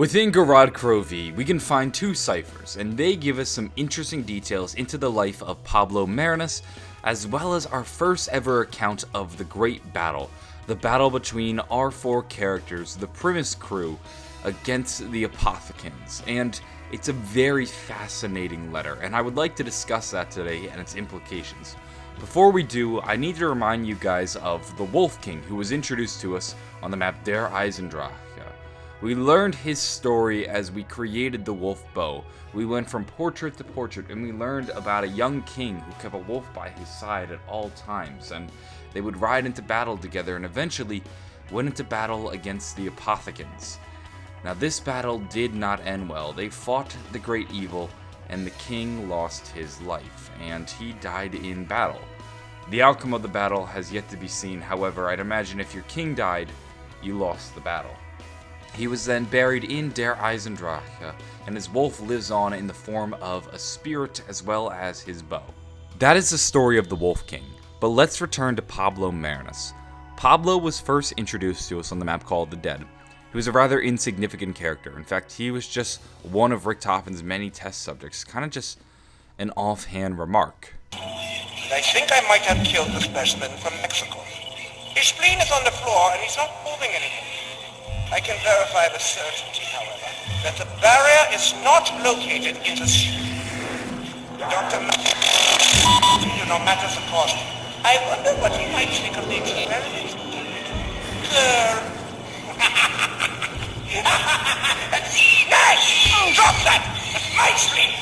Within Gorod Krovi, we can find two ciphers, and they give us some interesting details into the life of Pablo Marinus, as well as our first ever account of the Great Battle, the battle between our four characters, the Primus crew, against the Apothecans, and it's a very fascinating letter, and I would like to discuss that today and its implications. Before we do, I need to remind you guys of the Wolf King, who was introduced to us on the map Der Eisendrache. We learned his story as we created the wolf bow. We went from portrait to portrait, and we learned about a young king who kept a wolf by his side at all times, and they would ride into battle together and eventually went into battle against the Apothecans. Now this battle did not end well. They fought the great evil, and the king lost his life, and he died in battle. The outcome of the battle has yet to be seen. However, I'd imagine if your king died, you lost the battle. He was then buried in Der Eisendrache, and his wolf lives on in the form of a spirit as well as his bow. That is the story of the Wolf King, but let's return to Pablo Marinus. Pablo was first introduced to us on the map called The Dead. He was a rather insignificant character. In fact, he was just one of Richtofen's many test subjects, kind of just an offhand remark. I think I might have killed the specimen from Mexico. His spleen is on the floor and he's not moving anymore. I can verify with certainty, however, that the barrier is not located in the spleen. Dr. No matters of course. I wonder what he might think of the experiment. Drop that! My spleen!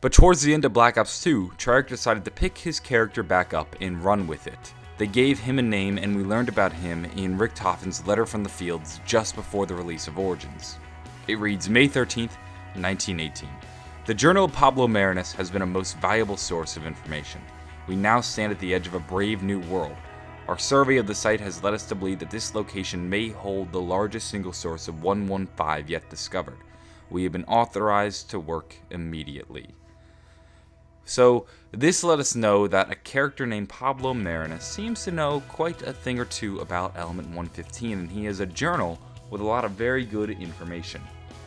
But towards the end of Black Ops 2, Treyarch decided to pick his character back up and run with it. They gave him a name, and we learned about him in Richtofen's Letter from the Fields just before the release of Origins. It reads, May 13th, 1918. The Journal of Pablo Marinus has been a most valuable source of information. We now stand at the edge of a brave new world. Our survey of the site has led us to believe that this location may hold the largest single source of 115 yet discovered. We have been authorized to work immediately. So, this let us know that a character named Pablo Marinus seems to know quite a thing or two about Element 115, and he has a journal with a lot of very good information.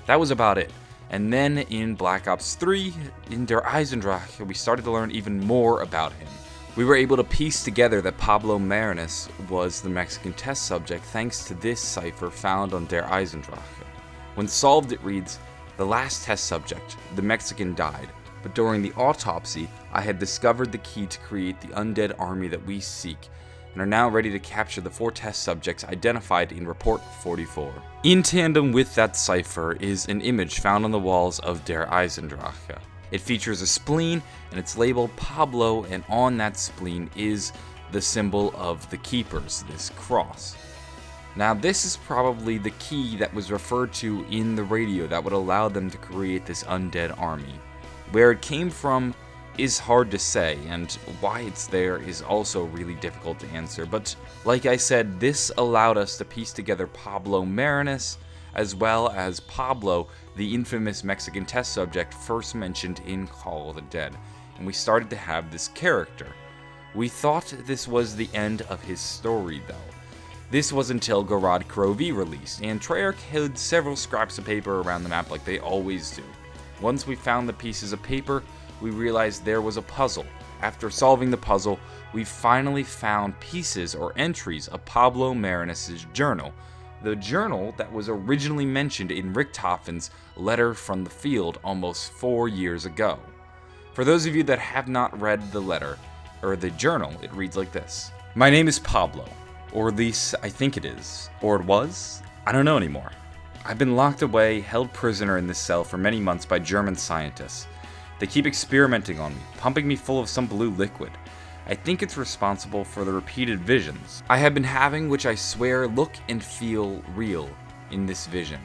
That was about it. And then in Black Ops 3, in Der Eisendrache, we started to learn even more about him. We were able to piece together that Pablo Marinus was the Mexican test subject thanks to this cipher found on Der Eisendrache. When solved, it reads, The last test subject, the Mexican, died. But during the autopsy, I had discovered the key to create the undead army that we seek, and are now ready to capture the 4 test subjects identified in Report 44. In tandem with that cipher is an image found on the walls of Der Eisendrache. It features a spleen, and it's labeled Pablo, and on that spleen is the symbol of the Keepers, this cross. Now this is probably the key that was referred to in the radio that would allow them to create this undead army. Where it came from is hard to say, and why it's there is also really difficult to answer, but like I said, this allowed us to piece together Pablo Marinus, as well as Pablo, the infamous Mexican test subject first mentioned in Call of the Dead, and we started to have this character. We thought this was the end of his story though. This was until Gorod Krovi released, and Treyarch hid several scraps of paper around the map like they always do. Once we found the pieces of paper, we realized there was a puzzle. After solving the puzzle, we finally found pieces or entries of Pablo Marinus' journal, the journal that was originally mentioned in Richtofen's Letter from the Field almost 4 years ago. For those of you that have not read the letter, or the journal, it reads like this. My name is Pablo, or at least I think it is, or it was? I don't know anymore. I've been locked away, held prisoner in this cell for many months by German scientists. They keep experimenting on me, pumping me full of some blue liquid. I think it's responsible for the repeated visions I have been having, which I swear look and feel real in this vision.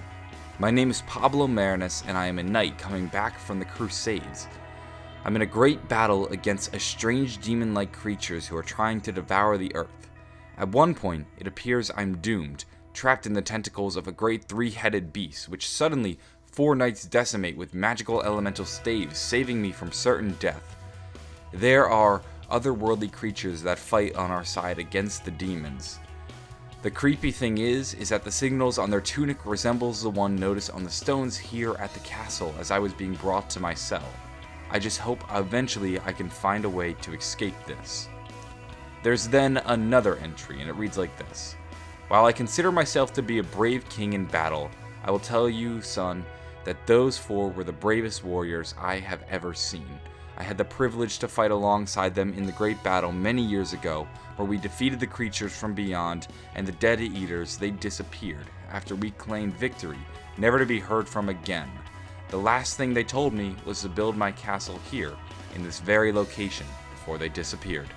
My name is Pablo Marinus, and I am a knight coming back from the Crusades. I'm in a great battle against a strange demon-like creatures who are trying to devour the earth. At one point, it appears I'm doomed, trapped in the tentacles of a great 3-headed beast, which suddenly 4 knights decimate with magical elemental staves, saving me from certain death. There are otherworldly creatures that fight on our side against the demons. The creepy thing is that the signals on their tunic resembles the one noticed on the stones here at the castle as I was being brought to my cell. I just hope eventually I can find a way to escape this. There's then another entry, and it reads like this. While I consider myself to be a brave king in battle, I will tell you, son, that those 4 were the bravest warriors I have ever seen. I had the privilege to fight alongside them in the great battle many years ago, where we defeated the creatures from beyond, and the Dead Eaters. They disappeared after we claimed victory, never to be heard from again. The last thing they told me was to build my castle here, in this very location, before they disappeared.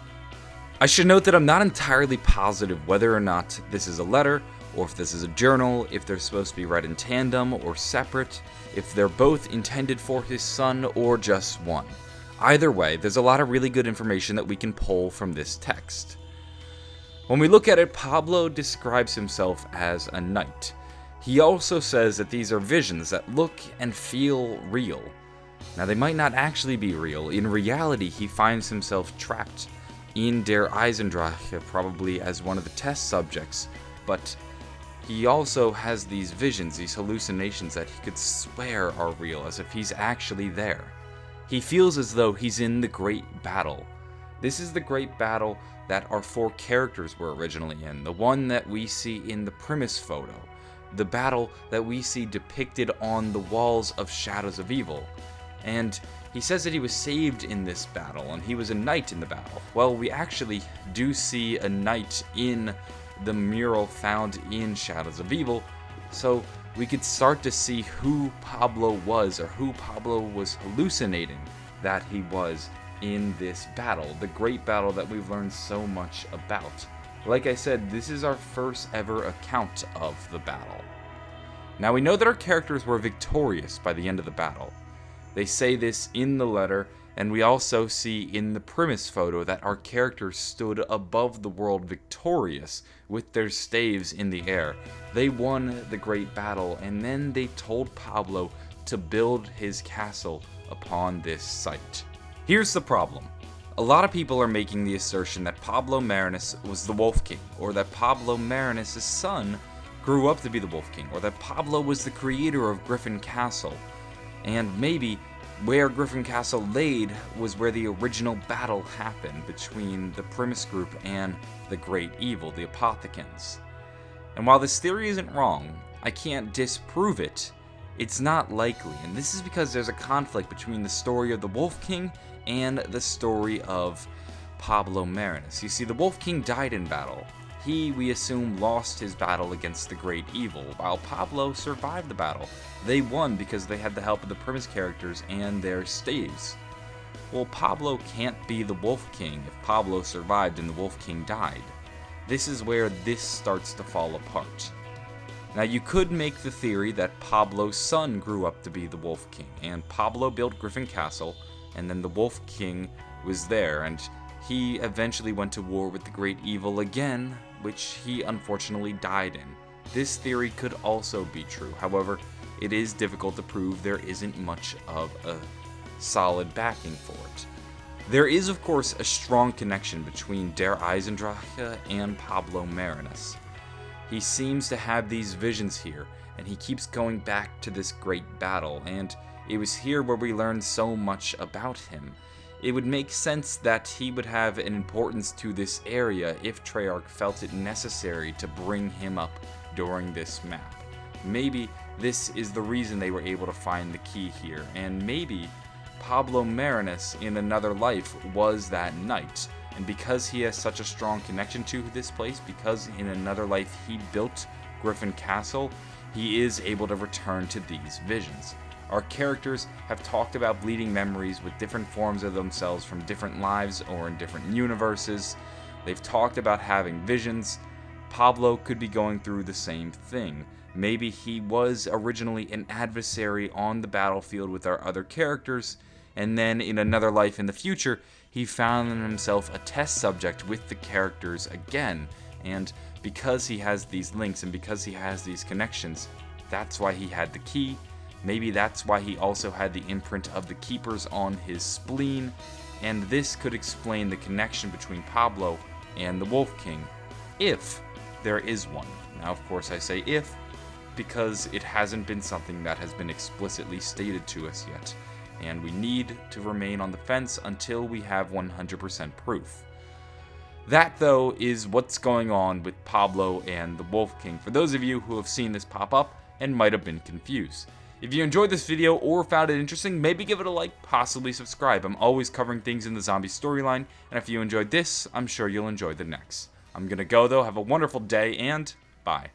I should note that I'm not entirely positive whether or not this is a letter, or if this is a journal, if they're supposed to be read in tandem or separate, if they're both intended for his son or just one. Either way, there's a lot of really good information that we can pull from this text. When we look at it, Pablo describes himself as a knight. He also says that these are visions that look and feel real. Now, they might not actually be real. In reality, he finds himself trapped in Der Eisendrache, probably as one of the test subjects, but he also has these visions, these hallucinations that he could swear are real, as if he's actually there. He feels as though he's in the great battle. This is the great battle that our 4 characters were originally in, the one that we see in the premise photo, the battle that we see depicted on the walls of Shadows of Evil. And he says that he was saved in this battle, and he was a knight in the battle. Well, we actually do see a knight in the mural found in Shadows of Evil, so we could start to see who Pablo was, or who Pablo was hallucinating that he was in this battle, the great battle that we've learned so much about. Like I said, this is our first ever account of the battle. Now we know that our characters were victorious by the end of the battle. They say this in the letter, and we also see in the premise photo that our characters stood above the world victorious with their staves in the air. They won the great battle, and then they told Pablo to build his castle upon this site. Here's the problem. A lot of people are making the assertion that Pablo Marinus was the Wolf King, or that Pablo Marinus' son grew up to be the Wolf King, or that Pablo was the creator of Griffin Castle. And maybe where Griffin Castle laid was where the original battle happened between the Primus group and the Great Evil, the Apothicans. And while this theory isn't wrong, I can't disprove it. It's not likely, and this is because there's a conflict between the story of the Wolf King and the story of Pablo Marinus. You see, the Wolf King died in battle. He, we assume, lost his battle against the Great Evil, while Pablo survived the battle. They won because they had the help of the Primus characters and their staves. Well, Pablo can't be the Wolf King if Pablo survived and the Wolf King died. This is where this starts to fall apart. Now, you could make the theory that Pablo's son grew up to be the Wolf King, and Pablo built Griffin Castle, and then the Wolf King was there, and he eventually went to war with the Great Evil again, which he unfortunately died in. This theory could also be true. However, it is difficult to prove. There isn't much of a solid backing for it. There is, of course, a strong connection between Der Eisendrache and Pablo Marinus. He seems to have these visions here, and he keeps going back to this great battle, and it was here where we learned so much about him. It would make sense that he would have an importance to this area if Treyarch felt it necessary to bring him up during this map. Maybe this is the reason they were able to find the key here, and maybe Pablo Marinus in another life was that knight, and because he has such a strong connection to this place, because in another life he built Griffin Castle, he is able to return to these visions. Our characters have talked about bleeding memories with different forms of themselves from different lives or in different universes. They've talked about having visions. Pablo could be going through the same thing. Maybe he was originally an adversary on the battlefield with our other characters, and then in another life in the future, he found himself a test subject with the characters again. And because he has these links and because he has these connections, that's why he had the key. Maybe that's why he also had the imprint of the Keepers on his spleen, and this could explain the connection between Pablo and the Wolf King, if there is one. Now, of course, I say if, because it hasn't been something that has been explicitly stated to us yet, and we need to remain on the fence until we have 100% proof. That, though, is what's going on with Pablo and the Wolf King, for those of you who have seen this pop up and might have been confused. If you enjoyed this video or found it interesting, maybe give it a like, possibly subscribe. I'm always covering things in the zombie storyline, and if you enjoyed this, I'm sure you'll enjoy the next. I'm gonna go though, have a wonderful day, and bye.